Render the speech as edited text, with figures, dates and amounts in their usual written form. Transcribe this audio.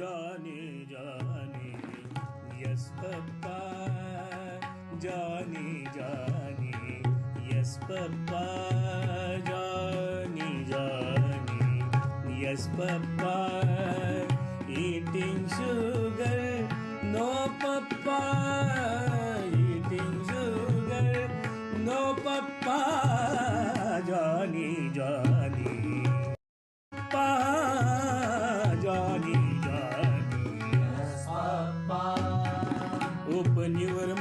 Johnny, Johnny, yes, Papa. Johnny, Johnny, yes, Papa. Johnny, Johnny, yes, Papa. Eating sugar, no, Papa. Eating sugar, no, Papa. Johnny, Johnny, Papa. Johnny, Johnny, yes, Papa. open your